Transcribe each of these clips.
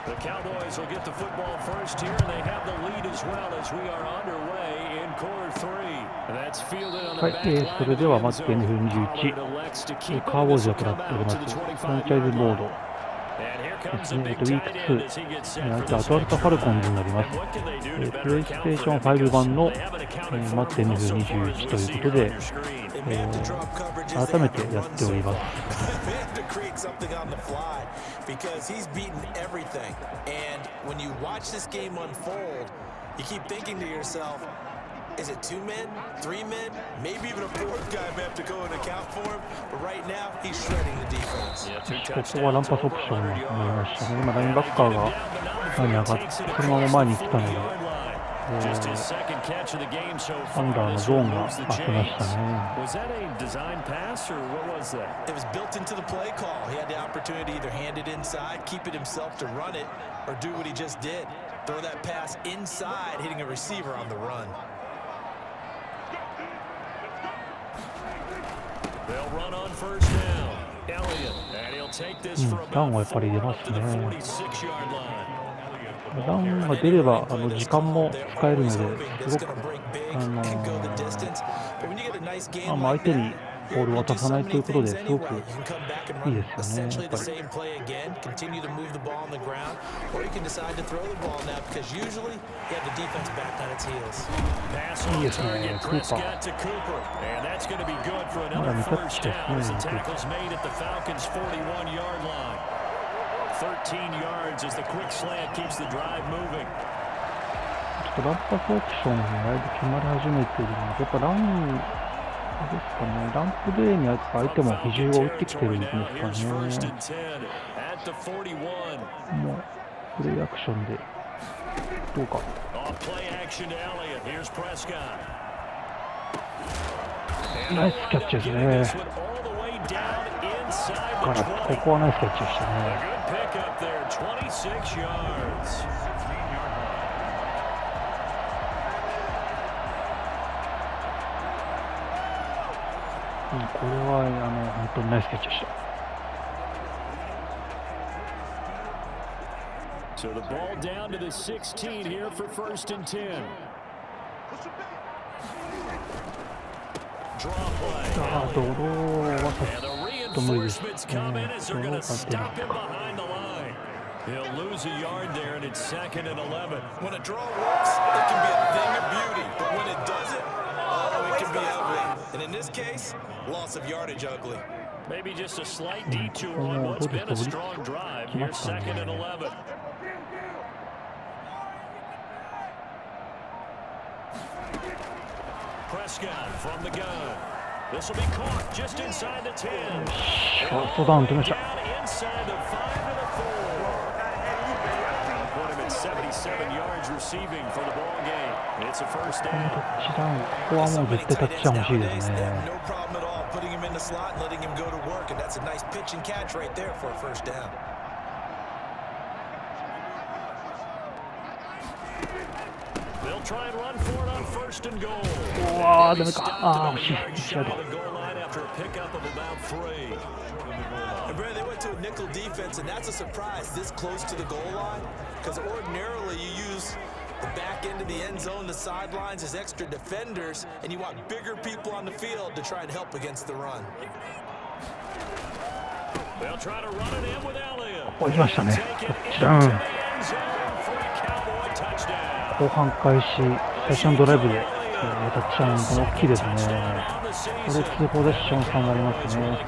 The Cowboys will get the football first here, and they have the lead as well as we are underway in quarter three. That's fielded on the back line. それではマッデンNFL21カーボーイズが行っておりますフランチャイズモードですね。Week2 相手アトランタ・ファルコンズになります。プレイステーション5版のマッデンNFL21ということで、改めてやっております。Because he's beaten everything, and when you watch this game unfold, you keep thinking to yourself, is it 2 men, 3 men, maybe even a 4th guy may have to go and account for him, but right now he's shredding the defense. ここはランパスオプションになりましたね。今ラインバッカーが前に上がってそのまま前に来たので、アンダーのゾーンが開けましたね。Was that a design pass or what was that? It was built into the play call. He had the opportunity to either hand it inside, keep it himself to run it, or do what he just did. Throw that pass inside, hitting a receiver on the run. They'll run on first down. Elliott, and he'll take this for about 4 up to the 46-yard line. ランが出れば時間も使えるのですごく相手にボールを渡さないということですごくいいですよね。やっぱりいいですね。クーパーまだ未キャッチですね。13 yards as the quick slant keeps the drive moving. ちょっとランパスオプションがだいぶ決まり始めているので、やっぱランですかね。ランプレーにやっぱ相手も比重を打ってきてるんですかね。もうプレーアクションでどうか。ナイスキャッチですね。からここはナイスキャッチでしたね。これは本当にナイスキャッチでした。So the ball down to the 16 here for first and 10. Draw play. ドローはと無理ですね。ドローが出なかった。He'll lose a yard there, and it's 2nd and 11. When a draw works, it can be a thing of beauty, but when it doesn't, oh, it can be ugly. And in this case, loss of yardage ugly. Maybe just a slight detour on what's been a strong drive. Here's 2nd and 11. Prescott from the gun. This will be caught just inside the 10. ショートダウン取りました。Inside the 5 to the 4. Put him at 77 yards receiving for the ball game. It's a first down. タッチダウン。ここはもう絶対タッチダウン欲しいですね。No problem at all. Putting him in the slot and letting him go to work, and that's a nice pitch and catch right there for a first down. They'll try and run for it on first and goal. うわー、ダメか。惜しい。1ヤード。And Brad, they went to a nickel defense, and that's a surprise this close to the goal line, because ordinarily you use the back end of the end zone, the sidelines as extra defenders, and you want bigger people on the field to try and help against the run. They'll try to run it in with Elliott. ここ行きましたね。タッチダウン。後半開始、最初のドライブでタッチダウンが大きいですね。これ2ポゼッション差になりますね。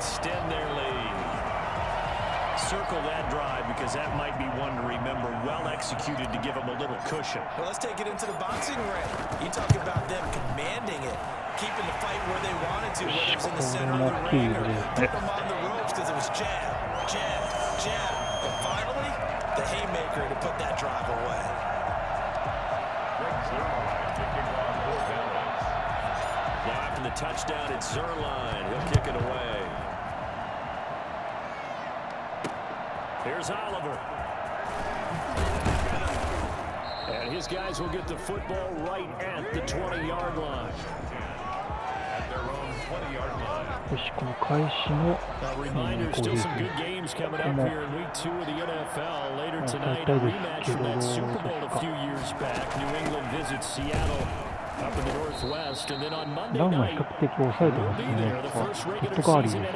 Circle that drive because that might be one to remember. Well executed to give them a little cushion. Well, let's take it into the boxing ring. You talk about them commanding it, keeping the fight where they wanted to, whether it was in the center of the ring or put them on the ropes because it was jab, jab, jab. And finally, the haymaker to put that drive away. Well, after the touchdown, it's Zerline. He'll kick it away. Here's Oliver. And his guys will get the football right at the 20-yard line. At their own よし、この開始の攻撃、ここも抑えたいですけど、どうですか。ランは比較的抑えてますね。ヒット代わりですね。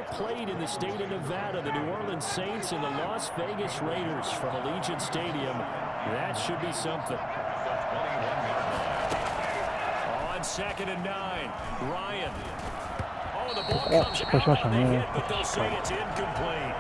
Played in the state of Nevada, the New Orleans Saints and the Las Vegas Raiders from Allegiant Stadium. That should be something. On 2nd and 9, Ryan. Oh, the ball comes out and but they'll say it's incomplete.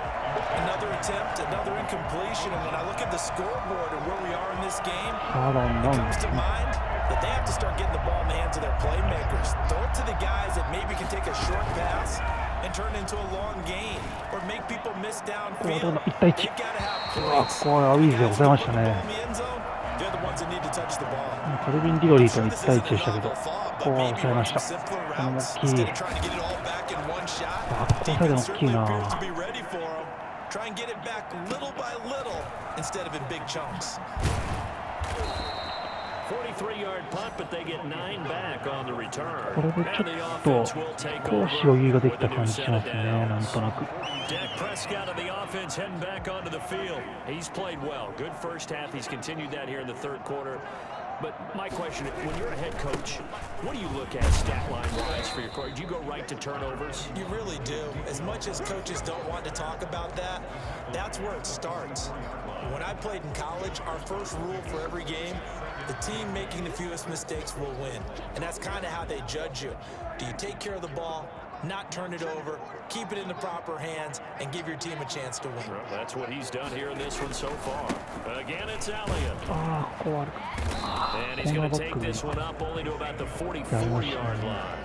Another attempt, another incompletion, and when I look at the scoreboard and where we are in this game, it comes to mind that they have to start getting the ball in the hands of their playmakers. Throw it to the guys that maybe can take a short pass and turn into a long gain or make people miss downfield. They've got to have points. They're the ones that need to touch the ball. カルビン・リドリーとの1対1でしたけど、ここは抑えました。この大きい。ここで大きいな。Try and get it back little by little instead of in big chunks. 43-yard punt, but they get 9 back on the return. これでちょっと少し余裕ができた感じしますね、なんとなく。Dak Prescott of the offense heading back onto the field. He's played well. Good first half. He's continued that here in the third quarter. But my question, when you're a head coach, what do you look at stat line-wise for your coach? Do you go right to turnovers? You really do. As much as coaches don't want to talk about that, that's where it starts. When I played in college, our first rule for every game, the team making the fewest mistakes will win. And that's kind of how they judge you. Do you take care of the ball, not turn it over, keep it in the proper hands, and give your team a chance to win? Well, that's what he's done here in this one so far. Again, it's Elliott. And he's going to take this one up only to about the 44-yard line.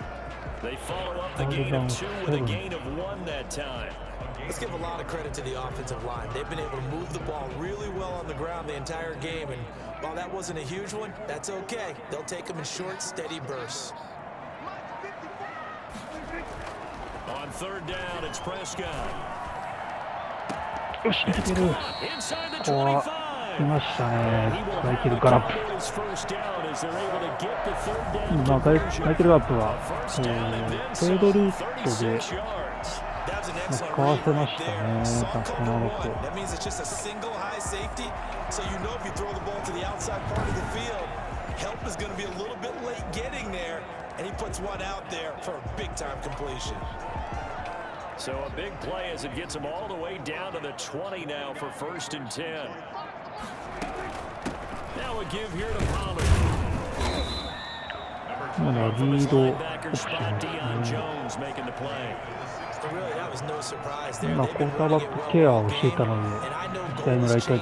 They follow up the gain of 2 with a gain of 1 that time. Let's give a lot of credit to the offensive line. They've been able to move the ball really well on the ground the entire game, and while that wasn't a huge one, that's okay. They'll take them in short, steady bursts. On 3rd down, it's Prescott. よし、いけてる。ここは来ましたね。マイケル・ガラップ。今、マイケル・ガラップは、トレードルートで使わせましたね。このロット。Help is going to be a little bit late getting there, and he puts one out there for a big-time completion. So a big play as it gets him all the way down to the 20 now for 1st and 10. Now a give here to Pollard. 今のはリードオプションですね。今、クォーターバックケアをしていたので、左のライト、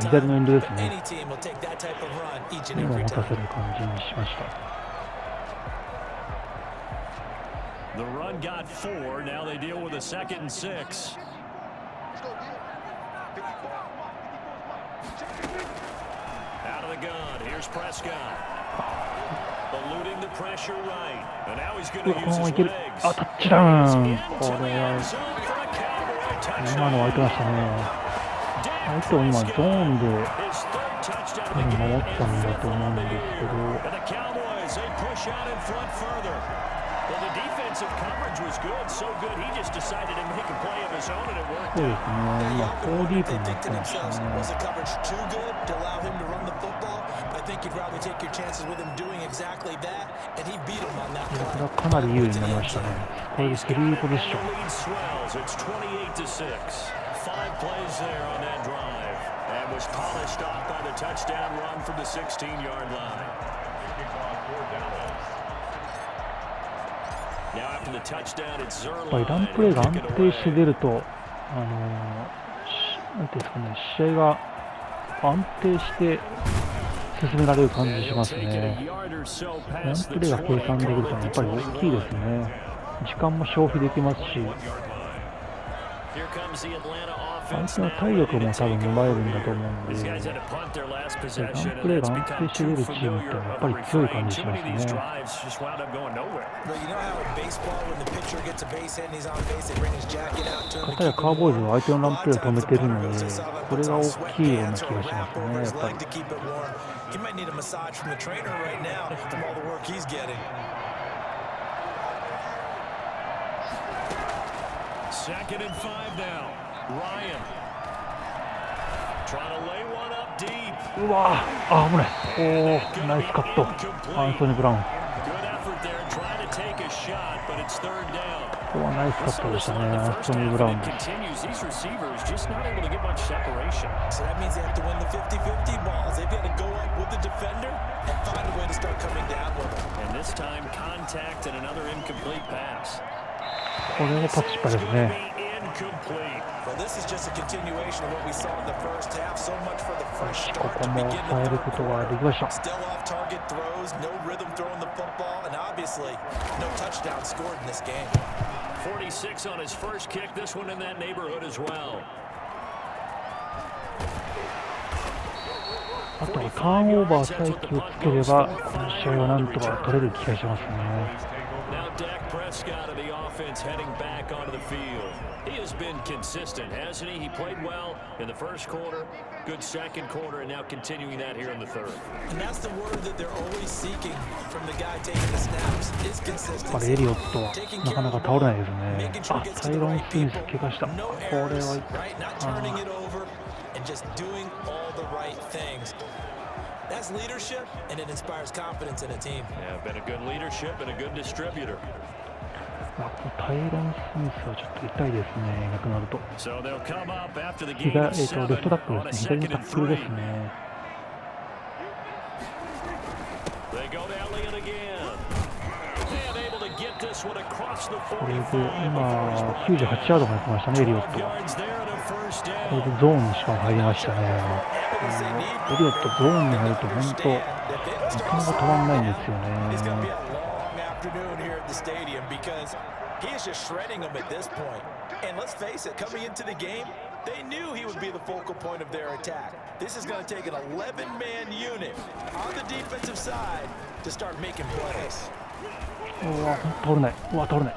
左のエンドですね。今持たせる感じにしました。The run got 4. Now they deal with a 2nd and 6. Out of the gun. Here's Prescott. Eluding the pressure right. And now he's going to use his legs. あ、タッチダウン。これは今の空いてましたね。相手を今ゾーンで守ったんだと思うんですけど。Well, the defensive coverage was good, so good he just decided to make a play of his own and it worked out. Was the coverage too good to allow him to run the football? I think you'd rather take your chances with him doing exactly that, and he beat him on that play. かなり有利になりましたね。これでスリーポジション。It's 28-6. 5 plays there on that drive, and was polished off by the touchdown run from the 16-yard line. Now after the touchdown, it's Zerline. ランプレーが安定して出ると、なんていうんですかね、試合が安定して進められる感じしますね。ランプレーが計算できるとやっぱり大きいですね。時間も消費できますし、相手の体力も多分奪えるんだと思うんで、ランプレーが安定して出るチームってやっぱり強い感じしますね。かたやカーボーイズは相手のランプレーを止めてるので、これが大きいような気がしますね、やっぱり。Second and 5 now. Ryan. Trying to lay one up deep. うわあ、危ない。おー、ナイスカット。アンソニー・ブラウン。Good effort there, trying to take a shot, but it's third down. ここはナイスカットでしたね。アンソニー・ブラウンです。Continues these receivers just not able to get much separation. So that means they have to win the 50-50 balls. They've got to go up with the defender and find a way to start coming down with them. And this time, contact and another incomplete pass. これもパス失敗ですね。Well, this is just a continuation of what we saw in the first half. So much for the fresh こ start こ to も begin 抑え the ることができました。 still off target throws, no rhythm throwing the football, and obviously no touchdown scored in this game. 46 on his first kick, this one in that neighborhood as well. あとはターンオーバーさえ気をつければこの試合はなんとか取れる気がしますね。Now Dak Prescott of the offense heading back onto the field. He has been consistent, hasn't he? He played well in the first quarter, good second quarter, and now continuing that here in the third. And that's the word that they're always seeking from the guy taking the snaps is やっぱり consistency. エリオットはなかなか倒れないですね。あ、タイロン・スミス怪我した。こ No れは errors, 痛い。 right? Not turning it over and just doing all the right things. That's leadership, and it inspires confidence in a team. Yeah, been a good leadership and a good distributor. このタイロン・スミスはちょっと痛いですね、いなくなると。 So they'll come up after the レ game フ of トタッ 7クル on で a すね、左の second タ and ックルです 3. ね。 They go to Elliott again. And able to get this one across the これで 45. 今、98ヤードまで来ましたね、エリオットは。 Yards there and a first これ down. でゾーンにしかも入りましたね。エリオット、ゾーンに入ると本当、なかなか止まんないんですよ It's going to be ね。 a long afternoon here at the stadium because he is just shredding them at this point. And let's face it, coming into the game, they knew he would be the focal point of their attack. This is going to take an 11-man unit on the defensive side to start making plays. うわ、通れない。うわ、通れない。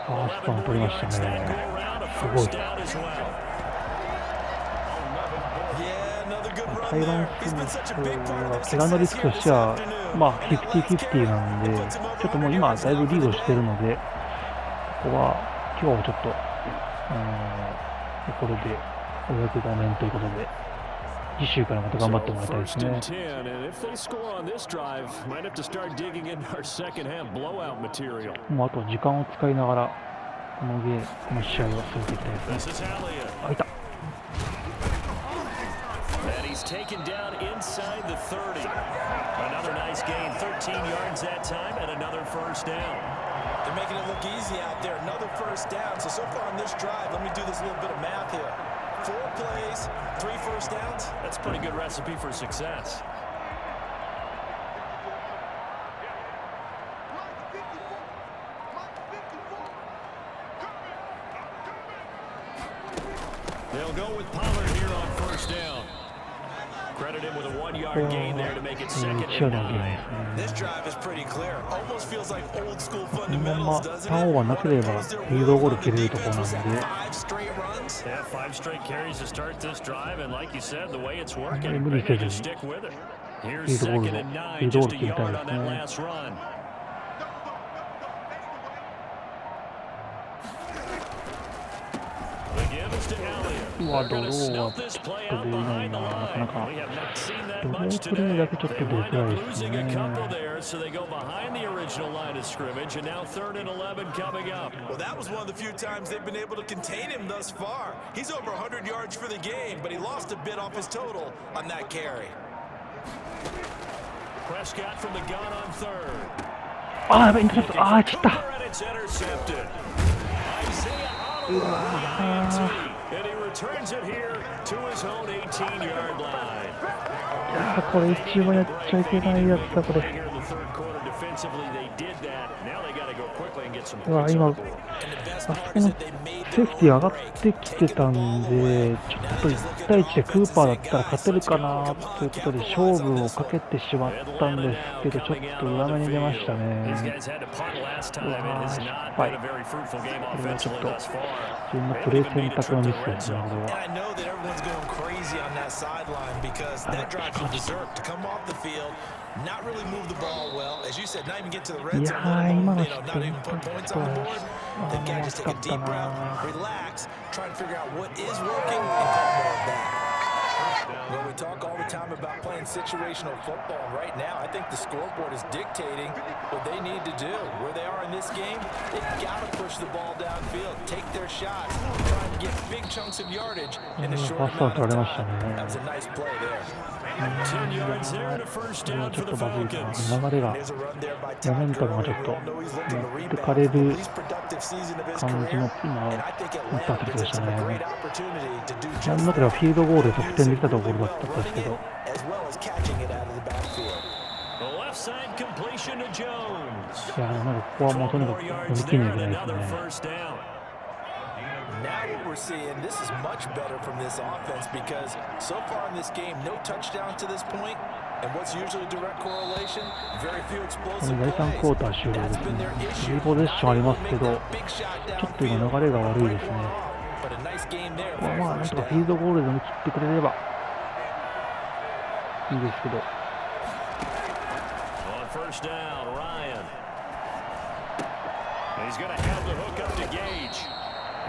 ファーストも取りましたね。すごい。 タイロン・スミスは怪我のリスクとしては、まあ、50-50なんで、ちょっともう今、だいぶリードしてるので、ここは、今日はちょっと、これでお役御免ということで、次週からまた頑張ってもらいたいですね。もうあと時間を使いながら、この試合を進めていきたいですね。あ、いた。He's taken down inside the 30. Another nice gain, 13 yards that time, and another first down. They're making it look easy out there. Another first down. So far on this drive, let me do this little bit of math here. 4 plays, 3 first downs. That's a pretty good recipe for success. They'll go with Pollard here on first down. Credit him with a 1-yard gain there to make it second and 9. This drive is pretty clear. Almost feels like old school このまま fundamentals, doesn't ターン it? はなければリードゴール蹴れるところなんで、 5 straight runs. They have 5 straight carries to start this drive, and like you said, the way it's working, Really maybe good. just stick with it. Here's Lead the second goal. and 9, Lead the just goal a to yard the on that time. last run. The give is to Elliott. うわ、 They're ドロ going to ーは snuff ちょ this っ play と out 出ない behind the な、なかな line. か。 We have not seen that ドロ much ープレーだ today. けちょっと They 出 wind づら up いです losing a couple ね。 there, so they go behind the original line of scrimmage, and now 3rd and 11 coming up. Well, that was one of the few times they've been able to contain him thus far. He's over 100 yards for the game, but he lost a bit off his total on that carry. Prescott from the gun on 3rd. あー、やばい、インターセプト。あー、散った。 And it's intercepted. Isaiah Otto うわー。 and he returns it here to his own 18-yard line. いやー、これ一番やっちゃいけないやつだ、これ。 Here in the third quarter, defensively they did that. Now they got to go quickly and get some うわ、 points 今、on あ the board. そこのセーフティー上がってきてたんで、ちょっと1対1でクーパーだったら勝てるかなということで勝負をかけてしまったんですけど、ちょっと裏目に出ましたね。失敗。これはちょっと自分のプレー選択のミスですね、これは。いやー、今の失点ちょっと惜しかったな。Well, we talk all the time about playing situational football. Right now, I think the scoreboard is dictating what they need to do. Where they are in this game, they've got to push the ball downfield, take their shots, try and get big chunks of yardage in a short amount of time. That was a nice play there. 10 yards there and a first down for the Falcons. 流れが、モメンタムがちょっと持ってかれる感じの今、インターセプトでしたね。なんだかフィールドゴールで得点できたところだったんですけど。いや、なんかここはもうとにかく乗り切んなきゃいけないですね。Now what we're seeing, this is much better from this offense because so far in this game, no touchdown to this point, and what's usually a direct correlation, very few explosive plays. 第3クォーター終了ですね。3ポゼッションありますけど、ちょっと今流れが悪いですね。まあなんとかフィールドゴールで乗り切ってくれればいいですけど。First down, Ryan. He's going to have the hook up to Gage.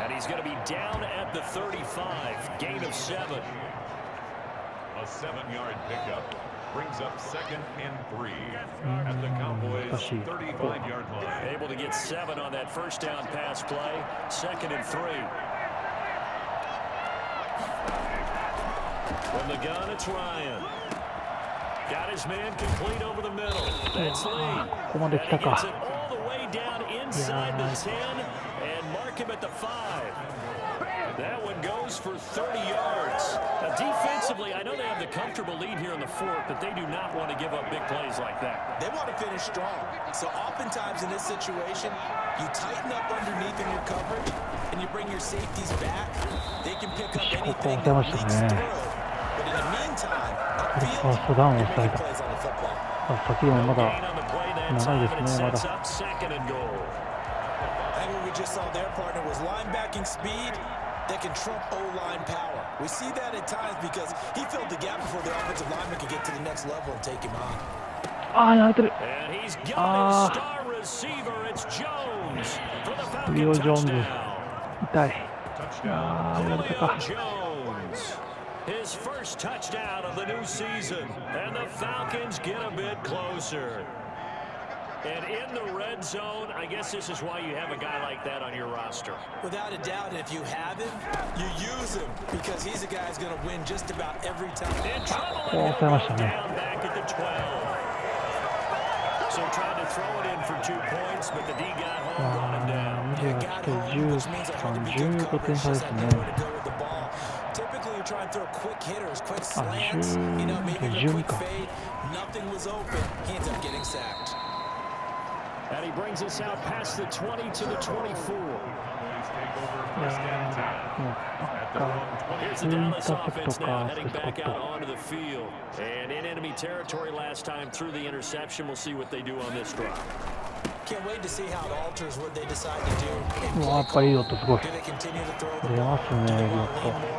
And he's going to be down at the 35, gain of 7. A 7-yard pickup brings up 2nd and 3 at the Cowboys' 35-yard line. Able to get 7 on that first down pass play, 2nd and 3. From the gun, it's Ryan. Got his man complete over the middle. That's Lee. And he gets it all the way down inside the 10 and mark him at the 5. That one goes for 30 yards. Now, defensively, I know they have the comfortable lead here in the 4th, but they do not want to give up big plays like that. They want to finish strong. So oftentimes in this situation, you tighten up underneath in your coverage, and you bring your safeties back. They can pick up anything that leaks through. But in the meantime, upfield, big plays on the football. 先もまだ長いですね、まだ。What we just saw their partner was linebacking speed that can trump O-line power. We see that at times because he filled the gap before the offensive lineman could get to the next level and take him on. やられてる。リオ・ジョーンズ、痛い。やられたか。His first touchdown of the new season, and the Falcons get a bit closer. And in the red zone, I guess this is why you have a guy like that on your roster. Without a doubt, if you have him, you use him because he's a guy who's going to win just about every time. In trouble, down back at the 12. So tried to throw it in for 2 points, but the D got home, brought him down. Typically, you try and throw quick hitters, quick slants, maybe a quick fade. Nothing was open. He ends up getting sacked. And he brings us out past the 20 to the 24. Here's the Dallas offense now heading back out onto the field. And in enemy territory last time through the interception. We'll see what they do on this drive. Can't wait to see how it alters what they decide to do. Do they continue to throw the ball? Do they lean more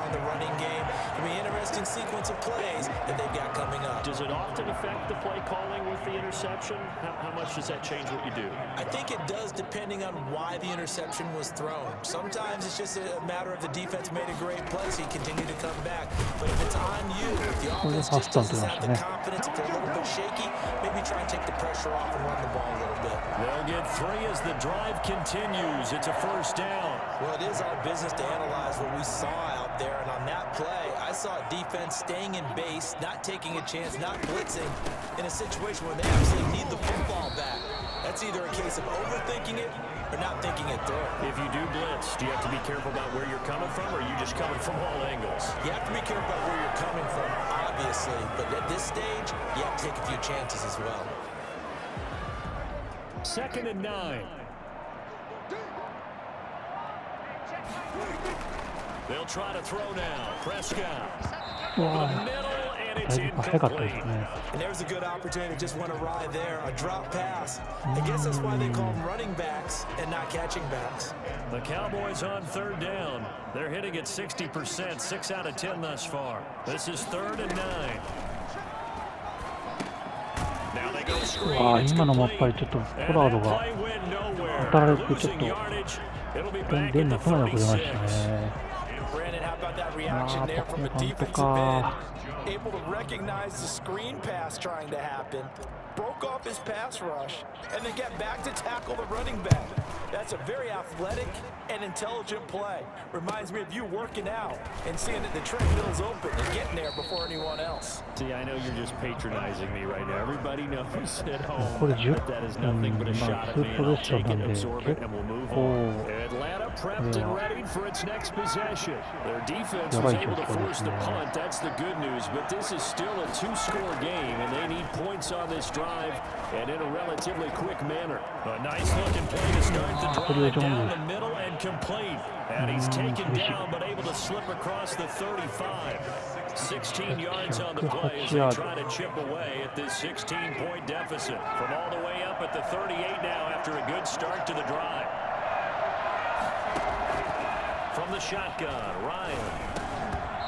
on the running game? I mean, interesting sequence of plays that they've got coming up. Does it often affect the play calling with the interception? How much does that change what you do? I think it does depending on why the interception was thrown. Sometimes it's just a matter of the defense made a great play, so you continue to come back. But if it's on you, if the offense just doesn't have the confidence, if they're a little bit shaky, maybe try and take the pressure off and run the ball a little bit. They'll get 3 as the drive continues. It's a first down. Well, it is our business to analyze what we saw out there, and on that play, I saw a defense staying in base, not taking a chance, not blitzing, in a situation where they absolutely need the football back. That's either a case of overthinking it or not thinking it through. If you do blitz, do you have to be careful about where you're coming from, or are you just coming from all angles? You have to be careful about where you're coming from, obviously, but at this stage, you have to take a few chances as well. 2nd and 9. They'll try to throw now. Prescott. うわ Over the middle, and だ it's いぶ早かったです incomplete. ね。 And there's a good opportunity to just went awry there. A drop pass. I guess that's why they call them running backs and not catching backs. The Cowboys on third down. They're hitting at 60%, 6 out of 10 thus far. This is 3rd and 9. Now they go う screen. わ It's 今のもやっぱ complete. りちょっと And ポラード that が play went nowhere. 当たられてちょっ Losing と yardage. It'll be 出 back ん at の the 来なくなりまし 36. たね。 Brandon, how about that あ reaction あ、 there from a パフォーマンス defensive か。 end? Able to recognize the screen pass trying to happen. Broke off his pass rush and then get back to tackle the running back. That's a very athletic and intelligent play. Reminds me of you working out and seeing that the treadmill's open and getting there before anyone else. See, I know you're just patronizing me right now. Everybody knows at これ home 10 that that is nothing but a ま shot あ at 2 me, ポ and ゼ I'll ッション take な it, んで absorb 結 it, and we'll move 構 on. Atlanta prepped and ready for its next possession. Their defense was able to force the punt. That's the good news, but this is still a 2-score game, and they need points on this drive and in a relatively quick manner. A nice looking play to start the drive down the middle and complete. And he's taken down, but able to slip across the 35. 16 yards on the play as they try to chip away at this 16-point deficit. From all the way up at the 38 now after a good start to the drive. From the shotgun, Ryan.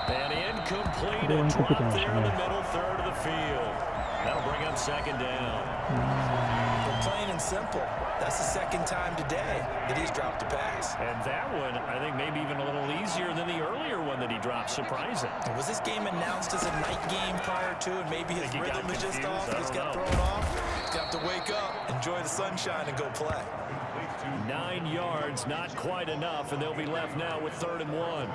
And incomplete, a drop there in the middle third of the field. That'll bring up 2nd down. But plain and simple, that's the 2nd time today that he's dropped a pass. And that one, I think, maybe even a little easier than the earlier one that he dropped. Surprising. Was this game announced as a night game prior to, and maybe his rhythm is just off? He just got thrown off. He's got to wake up, enjoy the sunshine, and go play. 9 yards, not quite enough, and they'll be left now with 3rd and 1.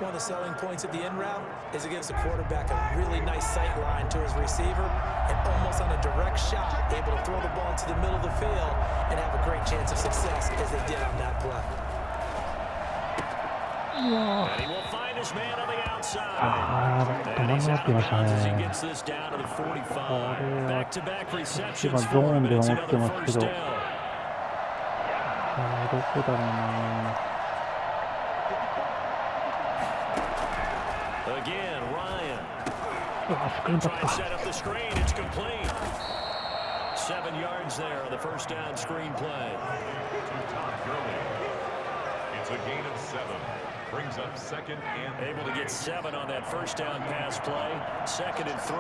One of the selling points of the in route is it gives the quarterback a really nice sight line to his receiver and almost on a direct shot, able to throw the ball into the middle of the field and have a great chance of success as they did on that play. And he will find his man on the outside. ああ、止まんなくなってました As he ね。 gets this down to the 45. これは Back-to-back 一 receptions 番ゾ for ー him, ン and で it's 思って another ますけ first ど、down. どこだろうな。 Again, Ryan. うわ、スクリーンパ Try ス to か。 set up the screen. It's complete. 7 yards there on the first down screen play. It's a gain of 7. Brings up 2nd and Able to get 7 on that first down pass play. 2nd and 3.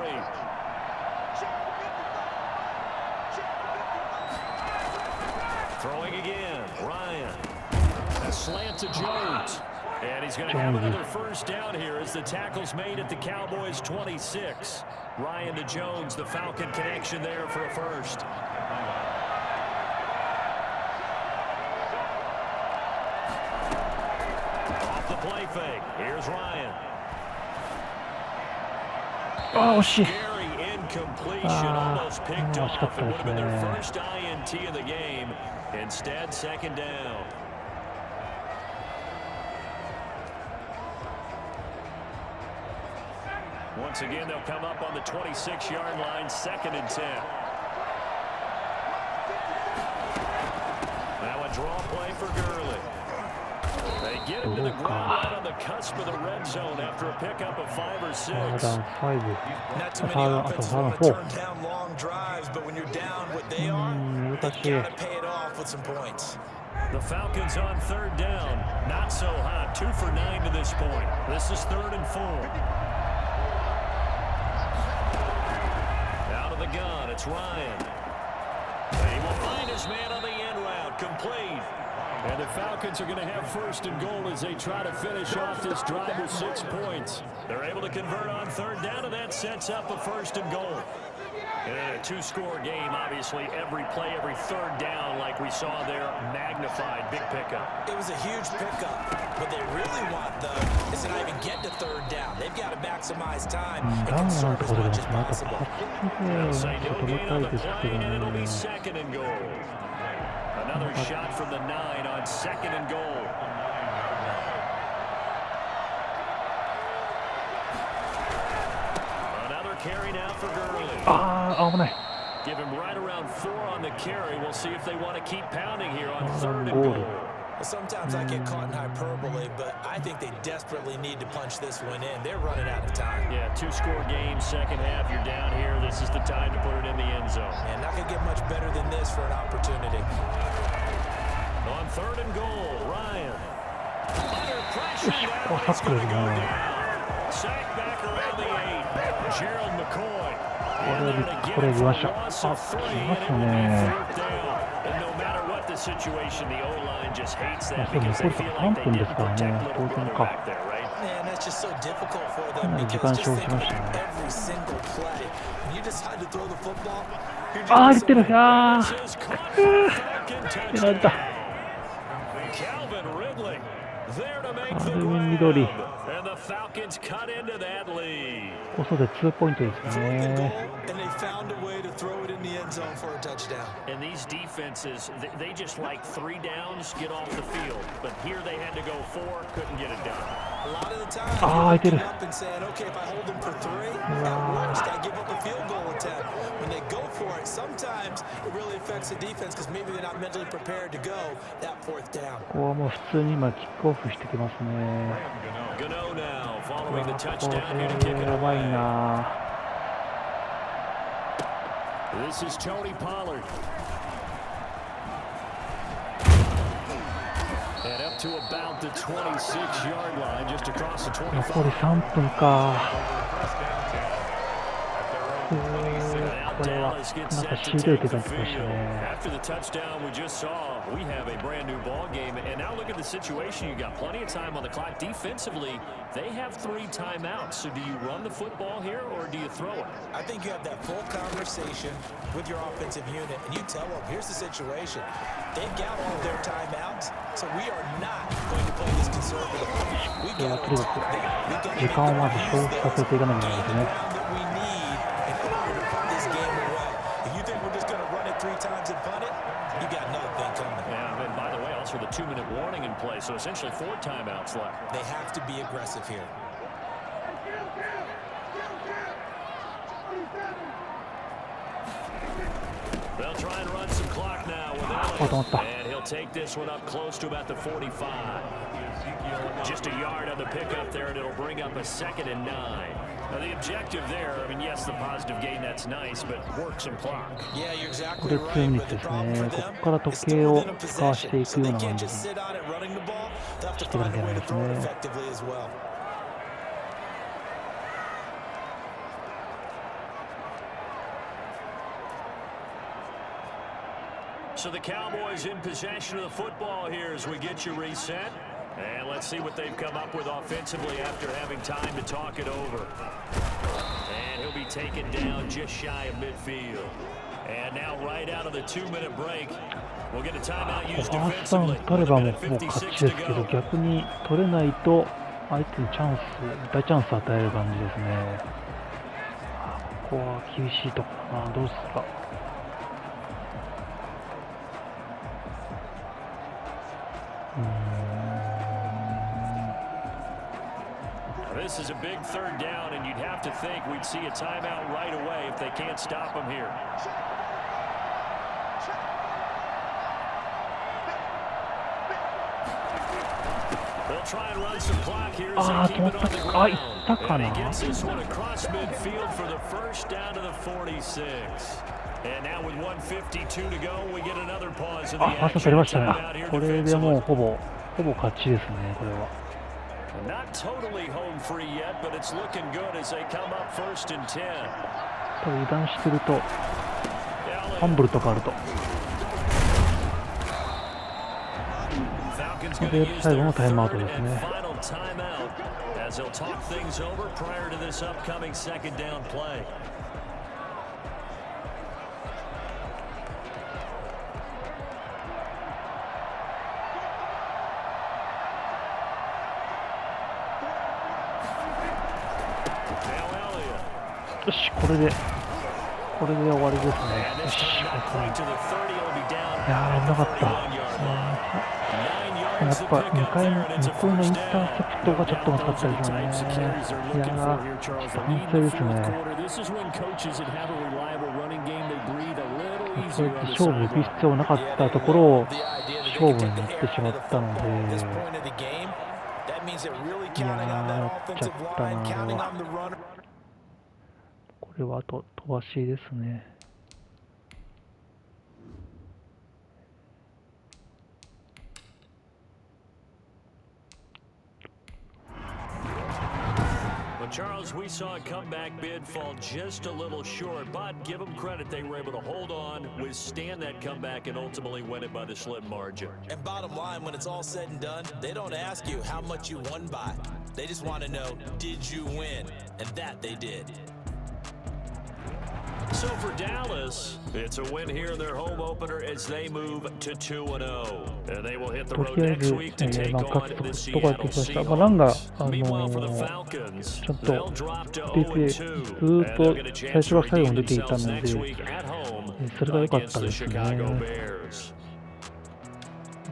Throwing again, Ryan. A slant to Jones. And he's going to have another first down here as the tackle's made at the Cowboys' 26. Ryan to Jones, the Falcon connection there for a first. Off the play fake. Here's Ryan. ああ、惜しい。 Scary incompletion, almost picked off. It would have been their first INT of the game. Instead, 2nd down. Once again, they'll come up on the 26-yard line, 2nd and 10. Now a draw play for Gurley. They get him to the ground right on the cusp of the red zone after a pickup of 5 or 6. ダウン5。 Not too あ many と offenses 3、 want to 4。 turn down long drives, but when you're down what they are, 難 they've しい。 got to pay it off with some points. The Falcons on 3rd down. Not so hot. 2 for 9 to this point. This is 3rd and 4. Out of the gun, it's Ryan. He will find his man on the end route. Complete. And the Falcons are going to have 1st and goal as they try to finish off this drive with 6 points. They're able to convert on 3rd down, and that sets up a 1st and goal. And in a 2-score game, obviously, every play, every 3rd down, like we saw there, magnified, big pickup. It was a huge pickup. What they really want, though, is to not even get to 3rd down. They've got to maximize time and ダウンの conserve と as ころで much も as また possible. They'll 8 say で no 止め gain た on い the ですけ play, ど and it'll be ね。 2nd and goal. Another shot from the 9 on 2nd and goal. Another carry now for Gurley. ああ、危ない。 Give him right around 4 on the carry. We'll see if they want to keep pounding here on 3rd and goal. goal. Sometimes I get caught in hyperbole, but I think they desperately need to punch this one in. They're running out of time. Yeah, two-score game, second half. You're down here. This is the time to put it in the end zone. And not going to get much better than this for an opportunity. On third and goal, Ryan. Under pressure. Sack back around the 8. Gerald McCoy. これ見ました。あ、来ますね。The situation, the O-line just hates そ that れ because 残 they り feel 3 like they 分で did すからね、 protect 当 little 然 brother か。 back there, right? Man, that's just so difficult for か them なり時 because 間 just 消費 think しましたね。 of every single play. When you decide to throw the football, you're ああ、 doing 入ってる。 so ああ、 Calvin やられた。 Ridley there to make ア the ルミン緑。 grab. And the Falcons cut into that lead. ここで2ポイントですね。 and they found a way to throw it in the end zone for a touchdown. And these defenses, they just like 3 downs, get off the field. But here they had to go 4, couldn't get it done. A lot of the time, Ah, I did you're it. looking up and saying, okay, if I hold them for 3, at worst, I give up a field goal attempt. When they go for it, sometimes it really affects the defense because maybe they're not mentally prepared to go that 4th down. ここはもう普通に今キックオフしてきますね。Gano now, following the こ touchdown here to れ kick it やばい away. な。 This is Tony Pollard. And up to about the 26-yard line, just across the 25. 残り3分か。これはなんかしんどいって感じましたね。 After the touchdown we just saw, we have a brand new ball game. And now look at the situation. You got plenty of time on the clock. Defensively, they have 3 timeouts. So do you run the football here or do you throw it? I think you have that full conversation with your offensive unit, and you tell them, here's the situation. They've got all of their timeouts, so we are not going to play this conservative. We got to attack them. We got to 時間をまず消費させていかなきゃいけないですね。 that we need in order to put this game away. If you think we're just going to run it 3 times and punt it, you got another thing coming. Yeah, and by the way, also the 2-minute warning in play. So essentially 4 timeouts left. They have to be aggressive here. They'll try and run some clock now with Elliott. And he'll take this one up close to about the 45. Just a yard on the pickup there, and it'll bring up a 2nd and 9. Now the objective there, I mean, yes, the positive gain, that's nice, but work some clock. Yeah, you're こ exactly れ right. 2ミニ But で the す problem ね。 for こ them こから is 時 still 計を within a 使わしてい possession. く So よう they な感 can't じ just に sit on it running the ball. They'll have to していかな find きゃ a いけ way ない to です throw it ね。 effectively as well. So the Cowboys in possession of the football here as we get you reset. And let's see what they've come up with offensively after having time to talk it over. And he'll be taken down just shy of midfield. And now right out of the 2-minute break, we'll get a timeout used ファーストダウン defensively. 取れ With a ばもう minute ほぼ勝 56 to ちですけど、 go. 逆に取れないと相手にチャンス、大チャンス与える感じですね。ここは厳しいところだな。どうすか。This is a big 3rd down, and you'd have to think we'd see a timeout right away if they can't stop them here. They'll try and run some clock here as they keep it on the ground. And he gets this one across midfield for the 1st down to the 46. And now with 1:52 to go, we get another pause in the あ、ファースト取りましたね。これでもうほぼ勝ちですね、これは。 Not totally home free yet, but it's looking good as they come up 1st and 10. 多分油断してると、ファンブルとかあると。で、最後のタイムアウトですね。As he'll talk things over prior to this upcoming 2nd down play. Now Elliott. よし、これで終わりですね。 And よ this し、 time back right to the 30 will be down. いやー、危なかった。 やっぱ2回のインターセプトがちょっと難かったですよね。いやー、反省ですね。そうやって勝負行く必要なかったところを勝負になってしまったので、いやー、やっちゃったな。これはあと飛ばしですね。Charles, we saw a comeback bid fall just a little short, but give them credit, they were able to hold on, withstand that comeback, and ultimately win it by the slim margin. And bottom line, when it's all said and done, they don't ask you how much you won by. They just want to know, did you win? And that they did. So for Dallas, it's a win here in their home opener as they move to 2-0. And they will hit the road next week to take on the Seattle Seahawks. Meanwhile, for the Falcons, they'll drop to 0-2, and they'll get a chance to redeem themselves next week at home against the Chicago Bears.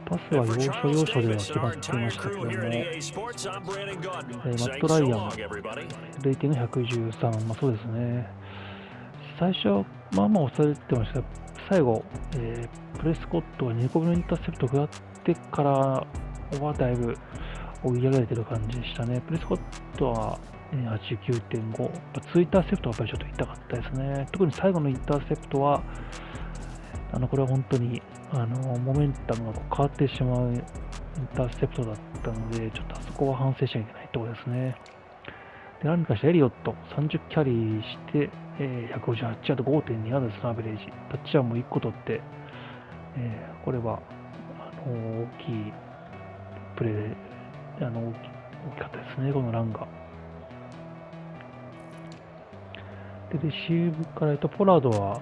パスは要所要所では決まっていましたけども、マット・ライアン、レーティング113、そうですね。最初、まあまあ押されてましたが、最後、プレスコットが2個目のインターセプトを食らってからはだいぶ追い上げられてる感じでしたね。プレスコットは 89.5、2インターセプトはやっぱりちょっと痛かったですね。特に最後のインターセプトは、これは本当にモメンタムが変わってしまうインターセプトだったので、ちょっとあそこは反省しちゃいけないところですね。で、何かしてエリオット、30キャリーして、158ヤード、5.2 ヤードですね、アベレージ。タッチダウンも1個取って、これは大きいプレーで、大きかったですね、このランが。で、レシーブからポラードは、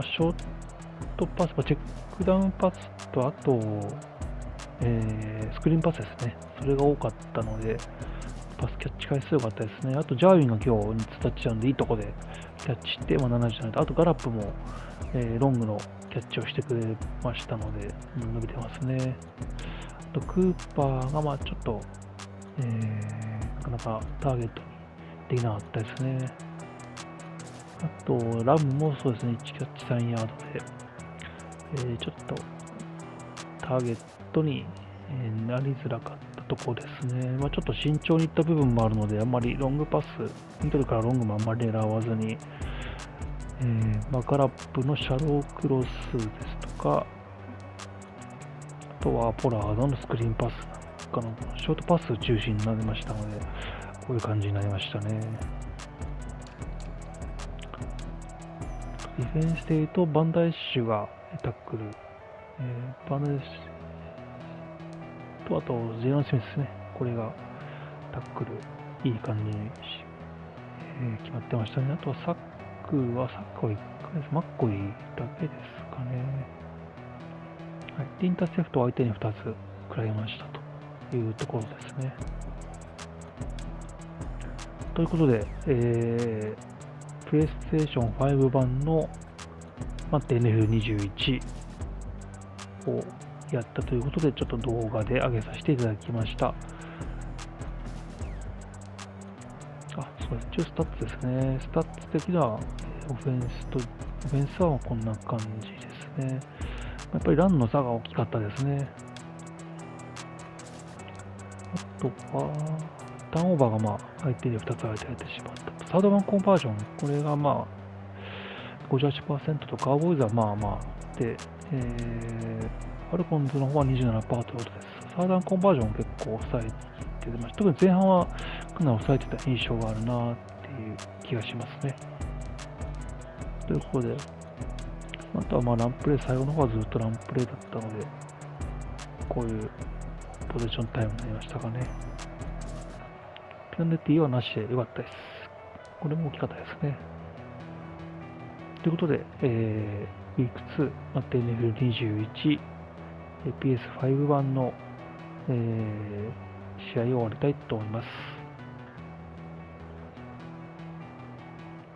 ショートパス、チェックダウンパスと、あと、スクリーンパスですね。それが多かったので、パスキャッチ回数良かったですね。あと、ジャーウィンが今日2つタッチダウンでいいとこでキャッチして、77と、あとガラップも、ロングのキャッチをしてくれましたので、伸びてますね。あと、クーパーがちょっと、なかなかターゲットにできなかったですね。あと、ラムもそうですね、1キャッチ3ヤードで、ちょっとターゲットになりづらかったところですね。ちょっと慎重にいった部分もあるので、あんまりロングパス、ミドルからロングもあんまり狙わずに、ガラップのシャロークロスですとか、あとはポラードのスクリーンパスなんかのショートパス中心になりましたので、こういう感じになりましたね。ディフェンスでいうと、バンダイッシュがタックル、バンダイッシュと、あとジェイロン・スミスですね。これがタックル、いい感じに、決まってましたね。あとはサックは1回です。マッコイだけですかね。はい、でインターセプトは相手に2つ食らいましたというところですね。ということで、プレイステーション5版のマッデンNFL21をやったということで、ちょっと動画で上げさせていただきました。そうです。一応スタッツですね。スタッツ的にはオフェンスはこんな感じですね。やっぱりランの差が大きかったですね。あとは、ターンオーバーが相手に2つ与えてしまったと。サードワンコンバージョン、これが58% とカーボーイズはで、ファルコンズの方は 27% ということです。サードワンコンバージョンを結構抑えてました。特に前半はかなり抑えてた印象があるなっていう気がしますね。ということで、あとはランプレー、最後の方はずっとランプレーだったので、こういうポゼッションタイムになりましたかね。ペナルティはなしで良かったです。これも大きかったですね。ということで、Week2、マッデンNFL21、PS5 版の、試合を終わりたいと思います。